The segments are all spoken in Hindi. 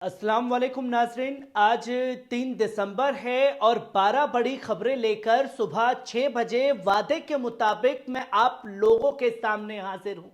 अस्सलाम वालेकुम नाजरीन। आज 3 दिसंबर है और 12 बड़ी खबरें लेकर सुबह 6 बजे वादे के मुताबिक मैं आप लोगों के सामने हाजिर हूं।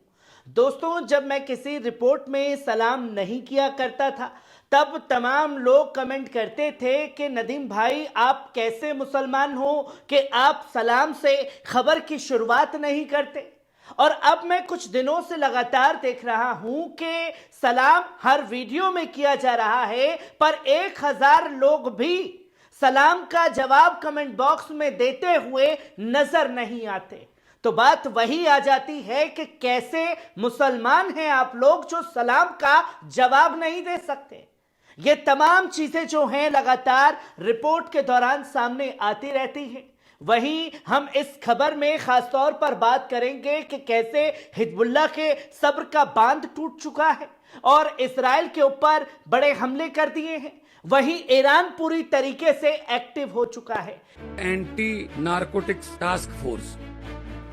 दोस्तों, जब मैं किसी रिपोर्ट में सलाम नहीं किया करता था तब तमाम लोग कमेंट करते थे कि नदीम भाई आप कैसे मुसलमान हो कि आप सलाम से खबर की शुरुआत नहीं करते। और अब मैं कुछ दिनों से लगातार देख रहा हूं कि सलाम हर वीडियो में किया जा रहा है, पर 1000 लोग भी सलाम का जवाब कमेंट बॉक्स में देते हुए नजर नहीं आते। तो बात वही आ जाती है कि कैसे मुसलमान हैं आप लोग जो सलाम का जवाब नहीं दे सकते। ये तमाम चीजें जो हैं लगातार रिपोर्ट के दौरान सामने आती रहती हैं। वहीं हम इस खबर में खासतौर पर बात करेंगे कि कैसे हिजबुल्लाह के सब्र का बांध टूट चुका है और इजराइल के ऊपर बड़े हमले कर दिए हैं। वहीं ईरान पूरी तरीके से एक्टिव हो चुका है। Anti narcotics task force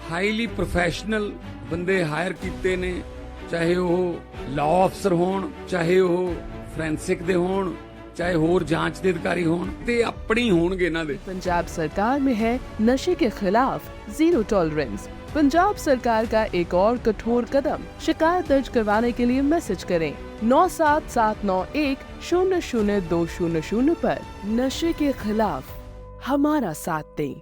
highly professional बंदे हायर ਕੀਤੇ ਨੇ, ਚਾਹੇ ਉਹ ਲਾਅ ਅਫਸਰ ਹੋਣ, ਚਾਹੇ ਉਹ ਫੋਰੈਂਸਿਕ ਦੇ ਹੋਣ, चाहे होर जांच के अधिकारी होण ते अपनी होणगे इन्हां दे। पंजाब सरकार में है नशे के खिलाफ जीरो टॉलरेंस। पंजाब सरकार का एक और कठोर कदम। शिकायत दर्ज करवाने के लिए मैसेज करें 9779100200 पर। नशे के खिलाफ हमारा साथ दें।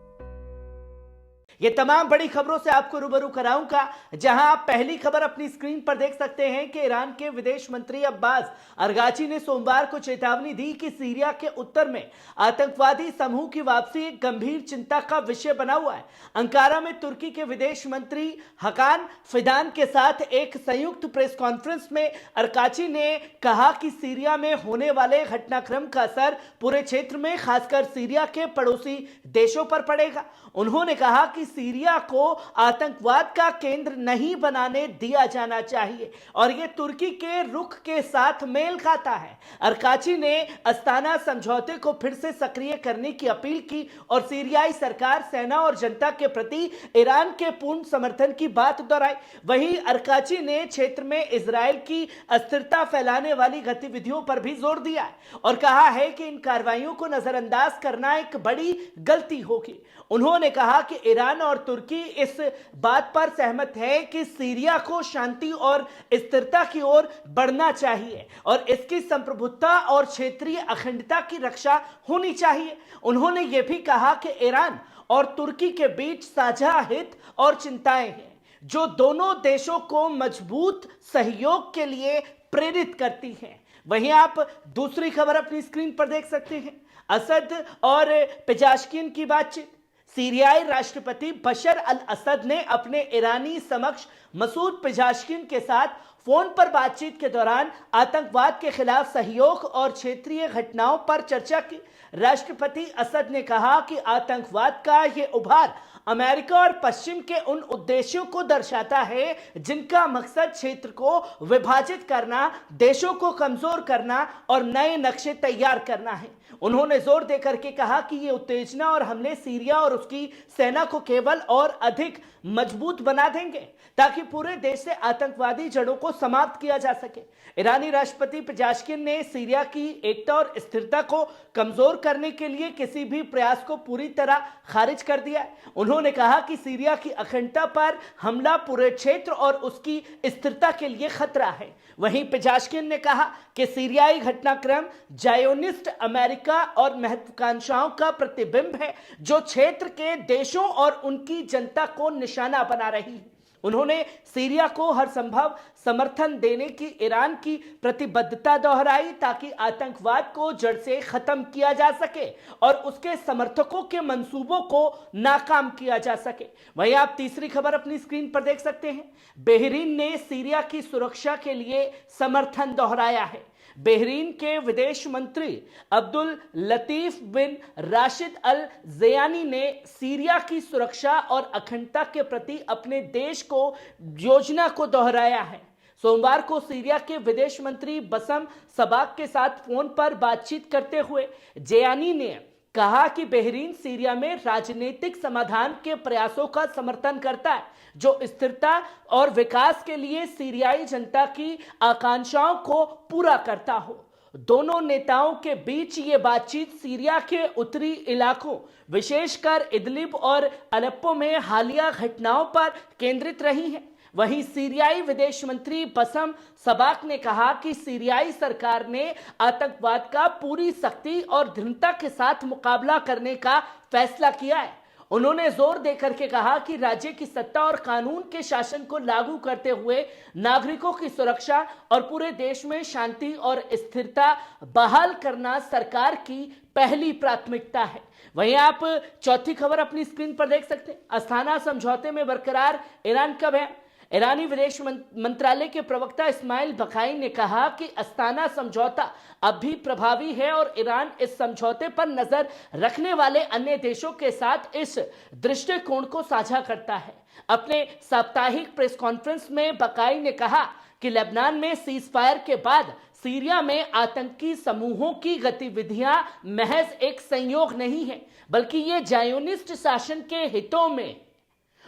ये तमाम बड़ी खबरों से आपको रूबरू कराऊंगा, जहां आप पहली खबर अपनी स्क्रीन पर देख सकते हैं कि ईरान के विदेश मंत्री अब्बास अरगाची ने सोमवार को चेतावनी दी कि सीरिया के उत्तर में आतंकवादी समूह की वापसी एक गंभीर चिंता का विषय बना हुआ है। अंकारा में तुर्की के विदेश मंत्री हकान फिदान के साथ एक संयुक्त प्रेस कॉन्फ्रेंस में अरगाची ने कहा कि सीरिया में होने वाले घटनाक्रम का असर पूरे क्षेत्र में खासकर सीरिया के पड़ोसी देशों पर पड़ेगा। उन्होंने कहा कि सीरिया को आतंकवाद का केंद्र नहीं बनाने दिया जाना चाहिए और यह तुर्की के रुख के साथ मेल खाता है। अरकाची ने अस्ताना समझौते को फिर से सक्रिय करने की अपील की और सीरियाई सरकार, सेना और जनता के प्रति ईरान के पूर्ण समर्थन की बात दोहराई। वहीं अरकाची ने क्षेत्र में इजराइल की अस्थिरता फैलाने वाली गतिविधियों पर भी जोर दिया है और कहा है कि इन कार्रवाइयों को नजरअंदाज करना एक बड़ी गलती होगी। उन्होंने कहा कि ईरान और तुर्की इस बात पर सहमत है कि सीरिया को शांति और स्थिरता की ओर बढ़ना चाहिए और इसकी संप्रभुता और क्षेत्रीय अखंडता की रक्षा होनी चाहिए। उन्होंने यह भी कहा कि ईरान और तुर्की के बीच साझा हित और चिंताएं हैं जो दोनों देशों को मजबूत सहयोग के लिए प्रेरित करती हैं। वहीं आप दूसरी खबर अपनी स्क्रीन पर देख सकते हैं। असद और पेजाशकिन की बातचीत। सीरियाई राष्ट्रपति बशर अल असद ने अपने ईरानी समक्ष मसूद पेजाशकिन के साथ फोन पर बातचीत के दौरान आतंकवाद के खिलाफ सहयोग और क्षेत्रीय घटनाओं पर चर्चा की। राष्ट्रपति असद ने कहा कि आतंकवाद का यह उभार अमेरिका और पश्चिम के उन उद्देश्यों को दर्शाता है जिनका मकसद क्षेत्र को विभाजित करना, देशों को कमजोर करना और नए नक्शे तैयार करना है। उन्होंने जोर देकर के कहा कि ये उत्तेजना और हमले सीरिया और उसकी सेना को केवल और अधिक मजबूत बना देंगे ताकि पूरे देश से आतंकवादी जड़ों को समाप्त किया जा सके। ईरानी राष्ट्रपति पेजाशकिन ने सीरिया की एकता और स्थिरता को कमजोर करने के लिए किसी भी प्रयास को पूरी तरह खारिज कर दिया है। उन्होंने कहा कि सीरिया की अखंडता पर हमला पूरे क्षेत्र और उसकी स्थिरता के लिए खतरा है। वहीं पेजाशकिन ने कहा कि सीरियाई घटनाक्रम जायोनिस्ट अमेरिका और महत्वाकांक्षाओं का प्रतिबिंब है जो क्षेत्र के देशों और उनकी जनता को निशाना बना रही है। उन्होंने सीरिया को हर संभव समर्थन देने की ईरान की प्रतिबद्धता दोहराई ताकि आतंकवाद को जड़ से खत्म किया जा सके और उसके समर्थकों के मंसूबों को नाकाम किया जा सके। वहीं आप तीसरी खबर अपनी स्क्रीन पर देख सकते हैं। बहरीन ने सीरिया की सुरक्षा के लिए समर्थन दोहराया है। बहरीन के विदेश मंत्री अब्दुल लतीफ बिन राशिद अल ज़यानी ने सीरिया की सुरक्षा और अखंडता के प्रति अपने देश को योजना को दोहराया है। सोमवार को सीरिया के विदेश मंत्री बसम सबाक के साथ फोन पर बातचीत करते हुए ज़यानी ने कहा कि बहरीन सीरिया में राजनीतिक समाधान के प्रयासों का समर्थन करता है जो स्थिरता और विकास के लिए सीरियाई जनता की आकांक्षाओं को पूरा करता हो। दोनों नेताओं के बीच ये बातचीत सीरिया के उत्तरी इलाकों, विशेषकर इदलिब और अलेप्पो में हालिया घटनाओं पर केंद्रित रही है। वहीं सीरियाई विदेश मंत्री बसम सबाक ने कहा कि सीरियाई सरकार ने आतंकवाद का पूरी सख्ती और दृढ़ता के साथ मुकाबला करने का फैसला किया है। उन्होंने जोर देकर के कहा कि राज्य की सत्ता और कानून के शासन को लागू करते हुए नागरिकों की सुरक्षा और पूरे देश में शांति और स्थिरता बहाल करना सरकार की पहली प्राथमिकता है। वहीं आप चौथी खबर अपनी स्क्रीन पर देख सकते हैं। अस्थाना समझौते में बरकरार ईरान का बयान। ईरानी विदेश मंत्रालय के प्रवक्ता इस्माइल बकाई ने कहा कि अस्थाना समझौता अब भी प्रभावी है और ईरान इस समझौते पर नजर रखने वाले अन्य देशों के साथ इस दृष्टिकोण को साझा करता है। अपने साप्ताहिक प्रेस कॉन्फ्रेंस में बकाई ने कहा कि लेबनान में सीज फायर के बाद सीरिया में आतंकी समूहों की गतिविधियां महज एक संयोग नहीं है, बल्कि ये जायोनिस्ट शासन के हितों में।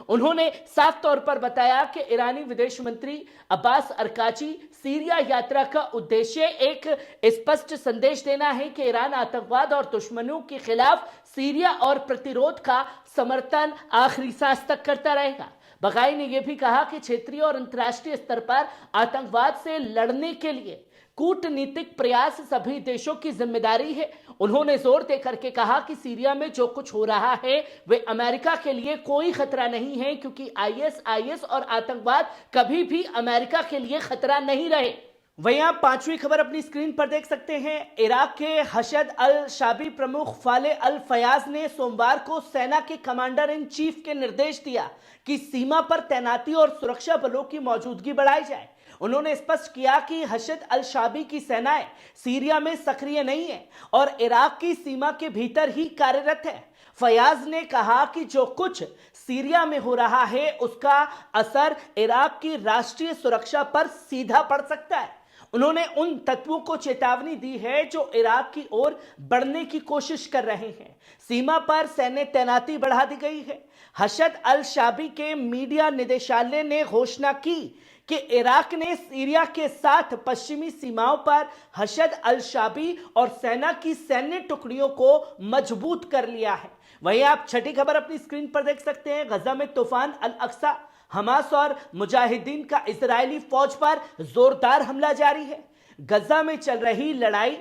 उन्होंने साफ तौर पर बताया कि ईरानी विदेश मंत्री अब्बास अरकाची सीरिया यात्रा का उद्देश्य एक स्पष्ट संदेश देना है कि ईरान आतंकवाद और दुश्मनों के खिलाफ सीरिया और प्रतिरोध का समर्थन आखिरी सांस तक करता रहेगा। बकाई ने यह भी कहा कि क्षेत्रीय और अंतर्राष्ट्रीय स्तर पर आतंकवाद से लड़ने के लिए कूटनीतिक प्रयास सभी देशों की जिम्मेदारी है। उन्होंने जोर देकर के कहा कि सीरिया में जो कुछ हो रहा है वे अमेरिका के लिए कोई खतरा नहीं है, क्योंकि आईएस और आतंकवाद कभी भी अमेरिका के लिए खतरा नहीं रहे। वहीं आप पांचवी खबर अपनी स्क्रीन पर देख सकते हैं। इराक के हशद अल शाबी प्रमुख फाले अल फयाज ने सोमवार को सेना के कमांडर इन चीफ के निर्देश दिया कि सीमा पर तैनाती और सुरक्षा बलों की मौजूदगी बढ़ाई जाए। उन्होंने स्पष्ट किया कि हशद अल शाबी की सेनाएं सीरिया में सक्रिय नहीं है और इराक की सीमा के भीतर ही कार्यरत है। फयाज ने कहा कि जो कुछ सीरिया में हो रहा है उसका असर इराक की राष्ट्रीय सुरक्षा पर सीधा पड़ सकता है। उन्होंने उन तत्वों को चेतावनी दी है जो इराक की ओर बढ़ने की कोशिश कर रहे हैं। सीमा पर सैन्य तैनाती बढ़ा दी गई है। हशद अल शाबी के मीडिया निदेशालय ने घोषणा की कि इराक ने सीरिया के साथ पश्चिमी सीमाओं पर हशद अल शाबी और सेना की सैन्य टुकड़ियों को मजबूत कर लिया है। वहीं आप छठी खबर अपनी स्क्रीन पर देख सकते हैं। गजा में तूफान अल अक्सा, हमास और मुजाहिदीन का इजरायली फौज पर जोरदार हमला जारी है। गजा में चल रही लड़ाई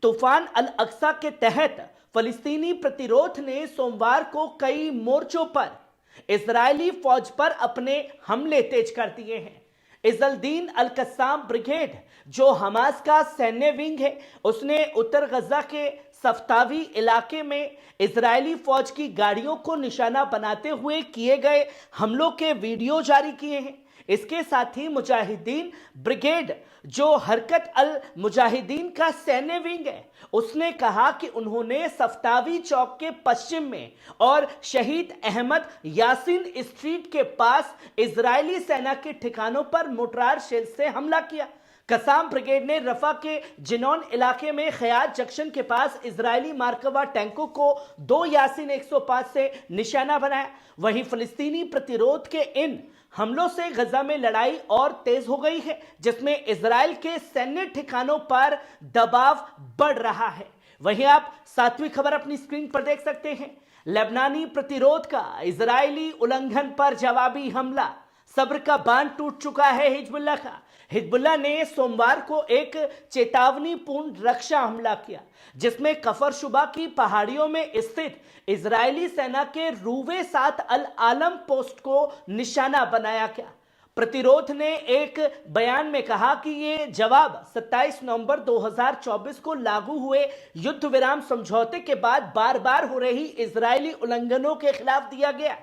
तूफान अल अक्सा के तहत फलस्तीनी प्रतिरोध ने सोमवार को कई मोर्चों पर इजरायली फौज पर अपने हमले तेज कर दिए हैं। इजलदीन अल कस्साम ब्रिगेड, जो हमास का सैन्य विंग है, उसने उत्तर गजा के सफ्तावी इलाके में इजरायली फौज की गाड़ियों को निशाना बनाते हुए किए गए हमलों के वीडियो जारी किए हैं। इसके साथ ही मुजाहिदीन ब्रिगेड, जो हरकत अल मुजाहिदीन का सैन्य विंग है, उसने कहा कि उन्होंने सफ्तावी चौक के पश्चिम में और शहीद अहमद यासीन स्ट्रीट के पास इजरायली सेना के ठिकानों पर मोर्टार शेल से हमला किया। कसाम ब्रिगेड ने रफा के जिनौन इलाके में खयात जंक्शन के पास इजरायली मार्कवा टैंकों को 2 यासीन 105 से निशाना बनाया। वहीं फलस्तीनी प्रतिरोध के इन हमलों से गजा में लड़ाई और तेज हो गई है, जिसमें इजराइल के सैन्य ठिकानों पर दबाव बढ़ रहा है। वहीं आप 7वीं खबर अपनी स्क्रीन पर देख सकते हैं। लेबनानी प्रतिरोध का इजरायली उल्लंघन पर जवाबी हमला, सब्र का बांध टूट चुका है हिजबुल्लाह का। हिजबुल्लाह ने सोमवार को एक चेतावनीपूर्ण रक्षा हमला किया, जिसमें कफर शुबा की पहाड़ियों में स्थित इजरायली सेना के रूवे 7 अल आलम पोस्ट को निशाना बनाया गया। प्रतिरोध ने एक बयान में कहा कि ये जवाब 27 नवंबर 2024 को लागू हुए युद्ध विराम समझौते के बाद बार बार हो रही इजरायली उल्लंघनों के खिलाफ दिया गया।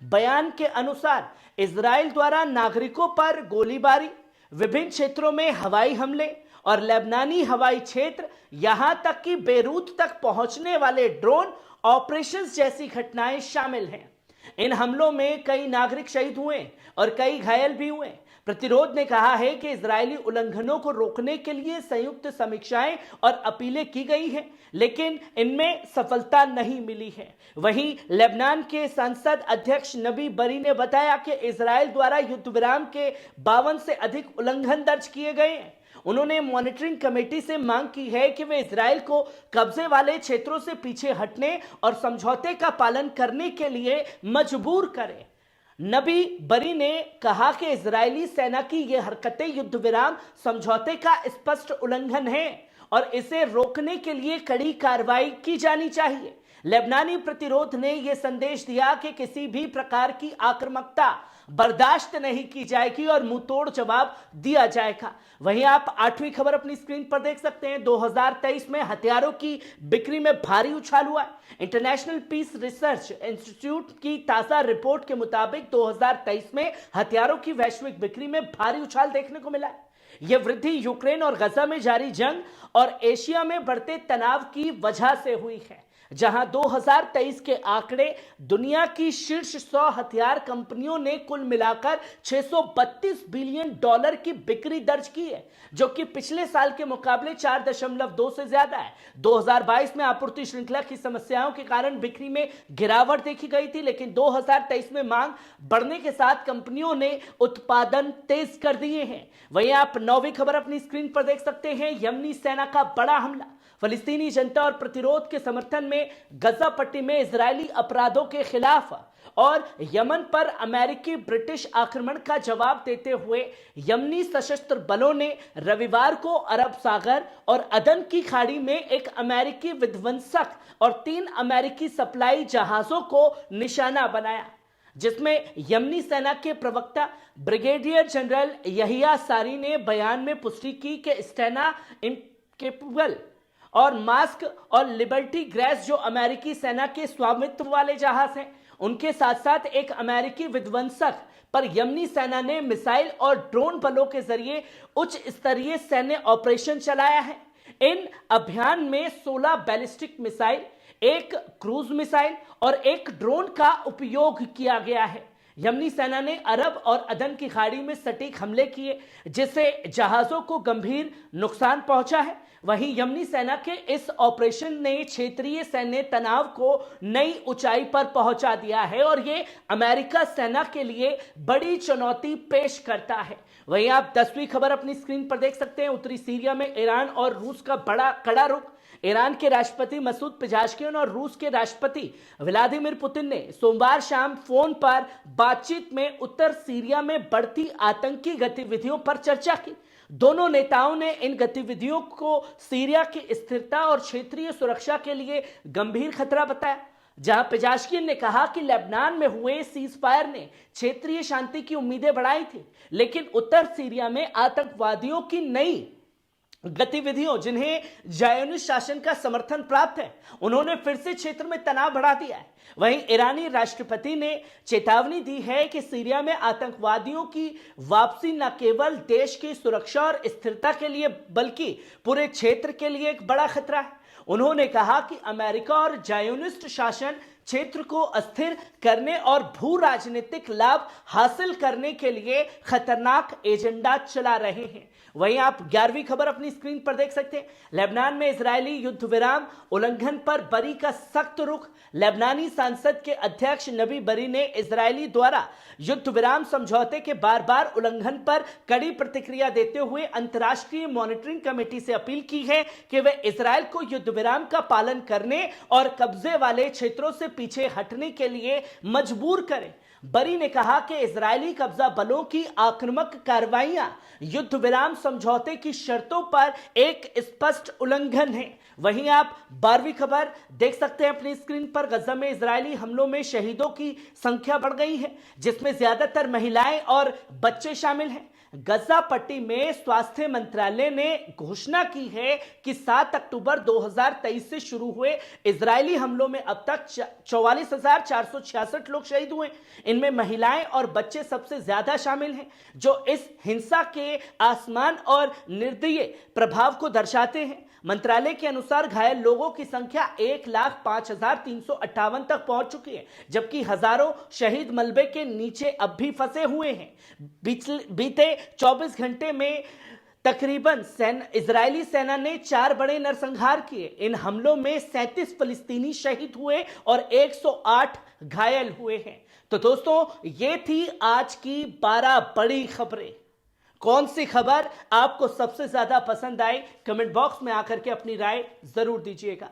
बयान के अनुसार इजराइल द्वारा नागरिकों पर गोलीबारी, विभिन्न क्षेत्रों में हवाई हमले और लेबनानी हवाई क्षेत्र, यहां तक कि बेरूत तक पहुंचने वाले ड्रोन ऑपरेशंस जैसी घटनाएं शामिल हैं। इन हमलों में कई नागरिक शहीद हुए और कई घायल भी हुए। प्रतिरोध ने कहा है कि इजरायली उल्लंघनों को रोकने के लिए संयुक्त समीक्षाएं और अपीलें की गई हैं, लेकिन इनमें सफलता नहीं मिली है। वहीं लेबनान के संसद अध्यक्ष नबी बरी ने बताया कि इजराइल द्वारा युद्ध विराम के 52 से अधिक उल्लंघन दर्ज किए गए हैं। उन्होंने मॉनिटरिंग कमेटी से मांग की है कि वे इजराइल को कब्जे वाले क्षेत्रों से पीछे हटने और समझौते का पालन करने के लिए मजबूर करें। नबी बरी ने कहा कि इजरायली सेना की यह हरकतें युद्ध विराम समझौते का स्पष्ट उल्लंघन है और इसे रोकने के लिए कड़ी कार्रवाई की जानी चाहिए। लेबनानी प्रतिरोध ने यह संदेश दिया कि किसी भी प्रकार की आक्रामकता बर्दाश्त नहीं की जाएगी और मुंहतोड़ जवाब दिया जाएगा। वहीं आप 8वीं खबर अपनी स्क्रीन पर देख सकते हैं। 2023 में हथियारों की बिक्री में भारी उछाल हुआ है। इंटरनेशनल पीस रिसर्च इंस्टीट्यूट की ताजा रिपोर्ट के मुताबिक 2023 में हथियारों की वैश्विक बिक्री में भारी उछाल देखने को मिला है। यह वृद्धि यूक्रेन और गजा में जारी जंग और एशिया में बढ़ते तनाव की वजह से हुई है, जहां 2023 के आंकड़े दुनिया की शीर्ष 100 हथियार कंपनियों ने कुल मिलाकर $632 बिलियन की बिक्री दर्ज की है, जो कि पिछले साल के मुकाबले 4.2 से ज्यादा है। 2022 में आपूर्ति श्रृंखला की समस्याओं के कारण बिक्री में गिरावट देखी गई थी, लेकिन 2023 में मांग बढ़ने के साथ कंपनियों ने उत्पादन तेज कर दिए हैं। वहीं आप 9वीं खबर अपनी स्क्रीन पर देख सकते हैं। यमनी सेना का बड़ा हमला। फलस्तीनी जनता और प्रतिरोध के समर्थन में गजा पट्टी में इजरायली अपराधों के खिलाफ और यमन पर अमेरिकी ब्रिटिश आक्रमण का जवाब देते हुए यमनी सशस्त्र बलों ने रविवार को अरब सागर और अदन की खाड़ी में एक अमेरिकी विध्वंसक और 3 अमेरिकी सप्लाई जहाजों को निशाना बनाया, जिसमें यमनी सेना के प्रवक्ता ब्रिगेडियर जनरल यहिया सारी ने बयान में पुष्टि की कि स्टेना इनकेपेबल और मास्क और लिबर्टी ग्रेस जो अमेरिकी सेना के स्वामित्व वाले जहाज हैं, उनके साथ साथ एक अमेरिकी विध्वंसक पर यमनी सेना ने मिसाइल और ड्रोन बलों के जरिए उच्च स्तरीय सैन्य ऑपरेशन चलाया है। इन अभियान में 16 बैलिस्टिक मिसाइल, 1 क्रूज मिसाइल और 1 ड्रोन का उपयोग किया गया है। यमनी सेना ने अरब और अदन की खाड़ी में सटीक हमले किए, जिससे जहाजों को गंभीर नुकसान पहुंचा है। वहीं यमनी सेना के इस ऑपरेशन ने क्षेत्रीय सैन्य तनाव को नई ऊंचाई पर पहुंचा दिया है और ये अमेरिका सेना के लिए बड़ी चुनौती पेश करता है। वहीं आप 10वीं खबर अपनी स्क्रीन पर देख सकते हैं। उत्तरी सीरिया में ईरान और रूस का बड़ा कड़ा रुख। ईरान के राष्ट्रपति मसूद पेजाशकियान और रूस के राष्ट्रपति व्लादिमीर पुतिन ने सोमवार शाम फोन पर बातचीत में उत्तर सीरिया में बढ़ती आतंकी गतिविधियों पर चर्चा की। दोनों नेताओं ने इन गतिविधियों को सीरिया की स्थिरता और क्षेत्रीय सुरक्षा के लिए गंभीर खतरा बताया, जहां पेजाशकियान ने कहा कि लेबनान में हुए सीजफायर ने क्षेत्रीय शांति की उम्मीदें बढ़ाई थी, लेकिन उत्तर सीरिया में आतंकवादियों की नई गतिविधियों, जिन्हें ज़ायोनिस्ट शासन का समर्थन प्राप्त है, उन्होंने फिर से क्षेत्र में तनाव बढ़ा दिया है। वहीं ईरानी राष्ट्रपति ने चेतावनी दी है कि सीरिया में आतंकवादियों की वापसी न केवल देश की सुरक्षा और स्थिरता के लिए बल्कि पूरे क्षेत्र के लिए एक बड़ा खतरा है। उन्होंने कहा कि अमेरिका और ज़ायोनिस्ट शासन क्षेत्र को अस्थिर करने और भू राजनीतिक लाभ हासिल करने के लिए खतरनाक एजेंडा चला रहे हैं। वहीं आप 11वीं खबर अपनी स्क्रीन पर देख सकते हैं। लेबनान में इजरायली युद्ध विराम उल्लंघन पर बरी का सख्त रुख। लेबनानी संसद के अध्यक्ष नबी बरी ने इजरायली द्वारा युद्ध विराम समझौते के बार बार उल्लंघन पर कड़ी प्रतिक्रिया देते हुए अंतर्राष्ट्रीय मॉनिटरिंग कमेटी से अपील की है कि वे इजरायल को युद्ध विराम का पालन करने और कब्जे वाले क्षेत्रों से पीछे हटने के लिए मजबूर करें। बरी ने कहा कि इजरायली कब्जा बलों की आक्रामक कार्रवाइयां युद्ध विराम समझौते की शर्तों पर एक स्पष्ट उल्लंघन है। वहीं आप 12वीं खबर देख सकते हैं अपनी स्क्रीन पर। गजा में इजरायली हमलों में शहीदों की संख्या बढ़ गई है, जिसमें ज्यादातर महिलाएं और बच्चे शामिल हैं। गजा पट्टी में स्वास्थ्य मंत्रालय ने घोषणा की है कि 7 अक्टूबर 2023 से शुरू हुए इजरायली हमलों में अब तक 44,466 लोग शहीद हुए। इनमें महिलाएं और बच्चे सबसे ज्यादा शामिल हैं, जो इस हिंसा के आसमान और निर्दयी प्रभाव को दर्शाते हैं। मंत्रालय के अनुसार घायल लोगों की संख्या 1,05,358 तक पहुंच चुकी है, जबकि हजारों शहीद मलबे के नीचे अब भी फंसे हुए हैं। बीते 24 घंटे में तकरीबन इजरायली सेना ने 4 बड़े नरसंहार किए। इन हमलों में 37 फलस्तीनी शहीद हुए और 108 घायल हुए हैं। तो दोस्तों, ये थी आज की 12 बड़ी खबरें। कौन सी खबर आपको सबसे ज्यादा पसंद आई, कमेंट बॉक्स में आकर के अपनी राय जरूर दीजिएगा।